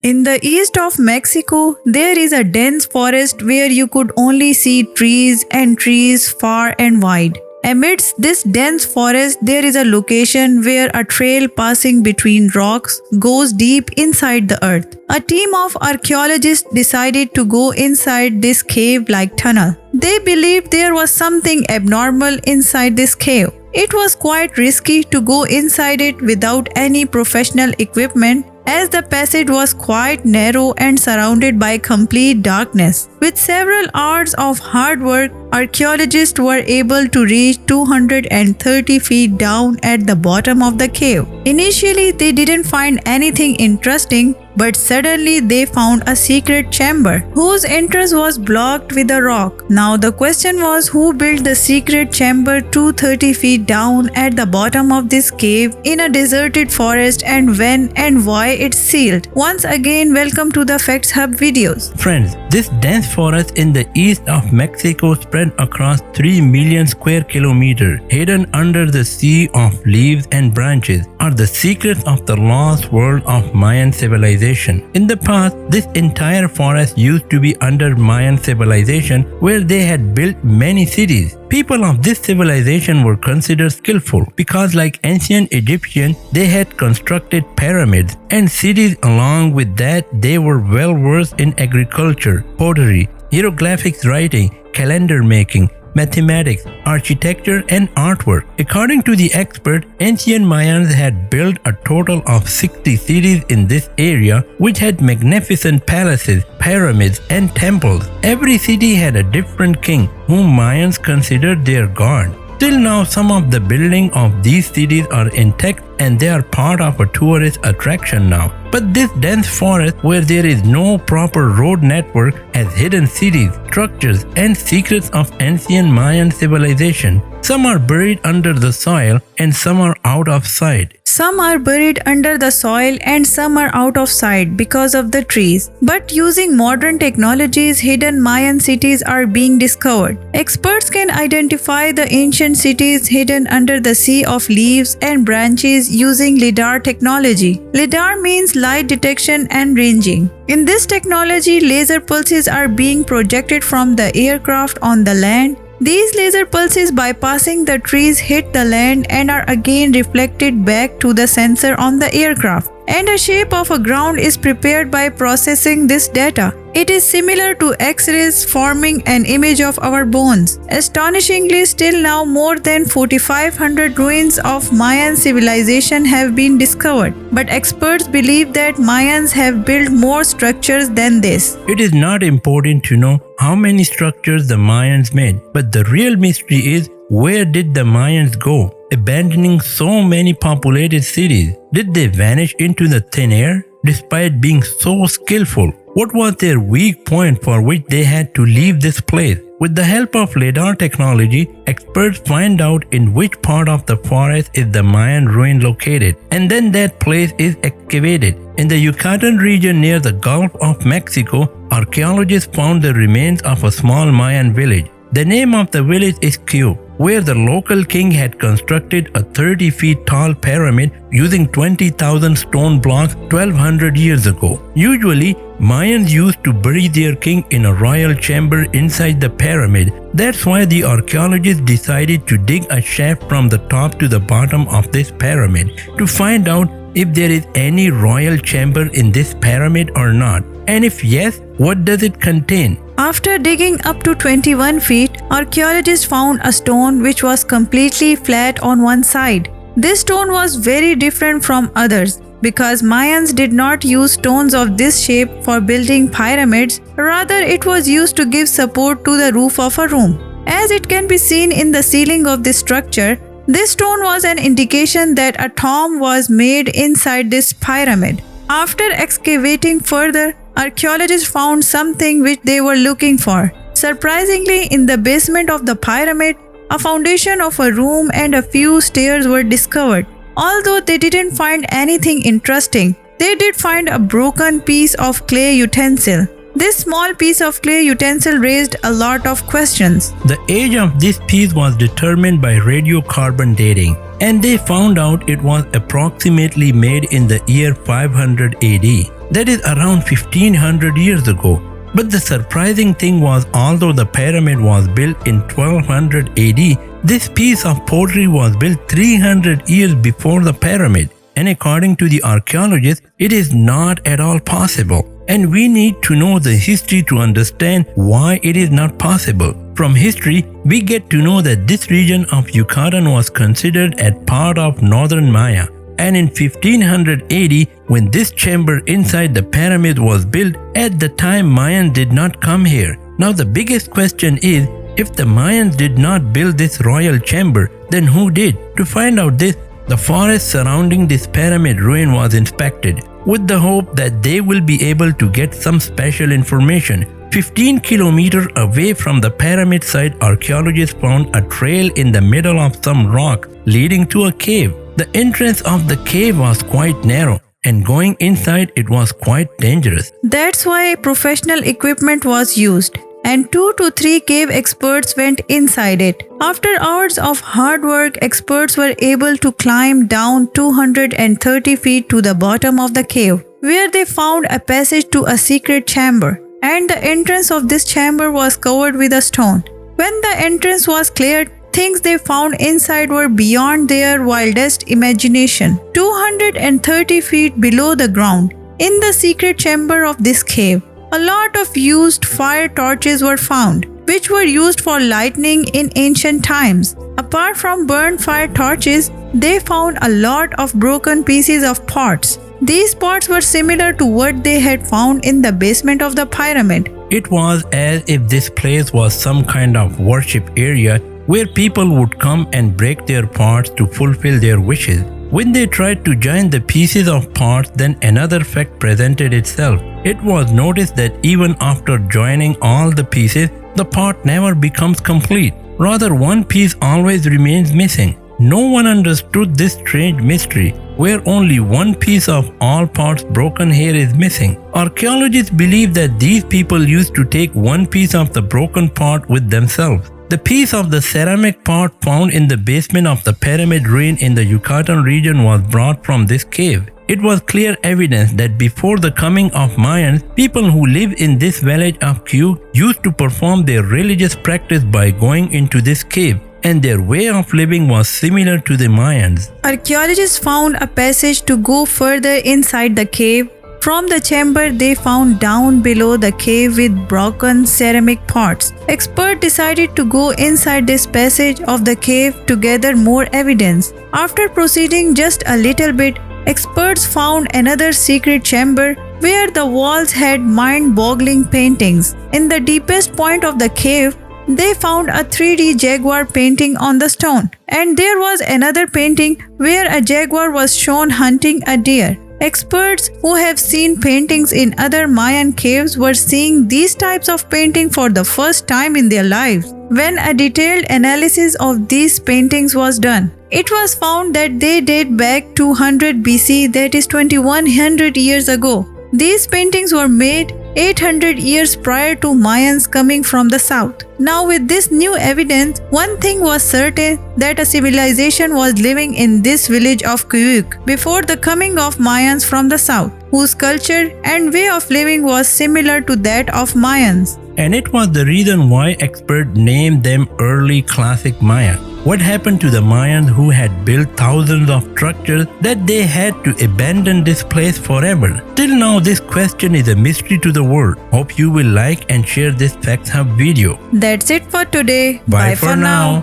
In the east of Mexico, there is a dense forest where you could only see trees and trees far and wide. Amidst this dense forest, there is a location where a trail passing between rocks goes deep inside the earth. A team of archaeologists decided to go inside this cave-like tunnel. They believed there was something abnormal inside this cave. It was quite risky to go inside it without any professional equipment, as the passage was quite narrow and surrounded by complete darkness. With several hours of hard work, archaeologists were able to reach 230 feet down at the bottom of the cave. Initially, they didn't find anything interesting, but suddenly they found a secret chamber whose entrance was blocked with a rock. Now the question was, who built the secret chamber 230 feet down at the bottom of this cave in a deserted forest, and when and why it's sealed? Once again, welcome to the Facts Hub videos. Friends, this dense forest in the east of Mexico spread across 3 million square kilometers, hidden under the sea of leaves and branches, are the secrets of the lost world of Mayan civilization. In the past, this entire forest used to be under Mayan civilization, where they had built many cities. People of this civilization were considered skillful because, like ancient Egyptians, they had constructed pyramids and cities. Along with that, they were well versed in agriculture, pottery, hieroglyphics writing, calendar making, mathematics, architecture, and artwork. According to the expert, ancient Mayans had built a total of 60 cities in this area, which had magnificent palaces, pyramids, and temples. Every city had a different king, whom Mayans considered their god. Till now, some of the buildings of these cities are intact and they are part of a tourist attraction now. But this dense forest, where there is no proper road network, has hidden cities, structures, and secrets of ancient Mayan civilization. Some are buried under the soil and some are out of sight. Some are buried under the soil and some are out of sight because of the trees. But using modern technologies, hidden Mayan cities are being discovered. Experts can identify the ancient cities hidden under the sea of leaves and branches using LIDAR technology. LIDAR means light detection and ranging. In this technology, laser pulses are being projected from the aircraft on the land. These laser pulses, bypassing the trees, hit the land and are again reflected back to the sensor on the aircraft. And a shape of a ground is prepared by processing this data. It is similar to X-rays, forming an image of our bones. Astonishingly, still now more than 4,500 ruins of Mayan civilization have been discovered. But experts believe that Mayans have built more structures than this. It is not important to know how many structures the Mayans made, but the real mystery is, where did the Mayans go, abandoning so many populated cities? Did they vanish into the thin air? Despite being so skillful, what was their weak point for which they had to leave this place? With the help of LIDAR technology, experts find out in which part of the forest is the Mayan ruin located, and then that place is excavated. In the Yucatan region near the Gulf of Mexico, archaeologists found the remains of a small Mayan village. The name of the village is Q, where the local king had constructed a 30 feet tall pyramid using 20,000 stone blocks 1200 years ago. Usually, Mayans used to bury their king in a royal chamber inside the pyramid. That's why the archaeologists decided to dig a shaft from the top to the bottom of this pyramid to find out if there is any royal chamber in this pyramid or not. And if yes, what does it contain? After digging up to 21 feet, archaeologists found a stone which was completely flat on one side. This stone was very different from others because Mayans did not use stones of this shape for building pyramids. Rather, it was used to give support to the roof of a room. As it can be seen in the ceiling of this structure, this stone was an indication that a tomb was made inside this pyramid. After excavating further, archaeologists found something which they were looking for. Surprisingly, in the basement of the pyramid, a foundation of a room and a few stairs were discovered. Although they didn't find anything interesting, they did find a broken piece of clay utensil. This small piece of clay utensil raised a lot of questions. The age of this piece was determined by radiocarbon dating, and they found out it was approximately made in the year 500 AD. that is around 1500 years ago. But the surprising thing was, although the pyramid was built in 1200 AD, this piece of pottery was built 300 years before the pyramid. And according to the archaeologists, it is not at all possible. And we need to know the history to understand why it is not possible. From history, we get to know that this region of Yucatan was considered as part of northern Maya. And in 1500 AD, when this chamber inside the pyramid was built, at the time Mayans did not come here. Now the biggest question is, if the Mayans did not build this royal chamber, then who did? To find out this, the forest surrounding this pyramid ruin was inspected, with the hope that they will be able to get some special information. 15 kilometers away from the pyramid site, archaeologists found a trail in the middle of some rock leading to a cave. The entrance of the cave was quite narrow, and going inside it was quite dangerous. That's why professional equipment was used, and 2 to 3 cave experts went inside it. After hours of hard work, experts were able to climb down 230 feet to the bottom of the cave, where they found a passage to a secret chamber, and the entrance of this chamber was covered with a stone. When the entrance was cleared, things they found inside were beyond their wildest imagination. 230 feet below the ground, in the secret chamber of this cave, a lot of used fire torches were found, which were used for lighting in ancient times. Apart from burned fire torches, they found a lot of broken pieces of pots. These pots were similar to what they had found in the basement of the pyramid. It was as if this place was some kind of worship area where people would come and break their pots to fulfill their wishes. When they tried to join the pieces of pots, then another fact presented itself. It was noticed that even after joining all the pieces, the pot never becomes complete. Rather, one piece always remains missing. No one understood this strange mystery, where only one piece of all pots broken here is missing. Archaeologists believe that these people used to take one piece of the broken pot with themselves. The piece of the ceramic pot found in the basement of the pyramid ruin in the Yucatan region was brought from this cave. It was clear evidence that before the coming of Mayans, people who lived in this village of Cuyuc used to perform their religious practice by going into this cave, and their way of living was similar to the Mayans. Archaeologists found a passage to go further inside the cave. From the chamber they found down below the cave with broken ceramic pots. Experts decided to go inside this passage of the cave to gather more evidence. After proceeding just a little bit, experts found another secret chamber where the walls had mind-boggling paintings. In the deepest point of the cave, they found a 3D jaguar painting on the stone, and there was another painting where a jaguar was shown hunting a deer. Experts who have seen paintings in other Mayan caves were seeing these types of painting for the first time in their lives. When a detailed analysis of these paintings was done, it was found that they date back 200 BC, that is 2100 years ago. These paintings were made 800 years prior to Mayans coming from the south. Now with this new evidence, one thing was certain, that a civilization was living in this village of Cuyuc before the coming of Mayans from the south, whose culture and way of living was similar to that of Mayans. And it was the reason why experts named them early classic Maya. What happened to the Mayans who had built thousands of structures that they had to abandon this place forever? Till now, this question is a mystery to the world. Hope you will like and share this Facts Hub video. That's it for today. Bye for now.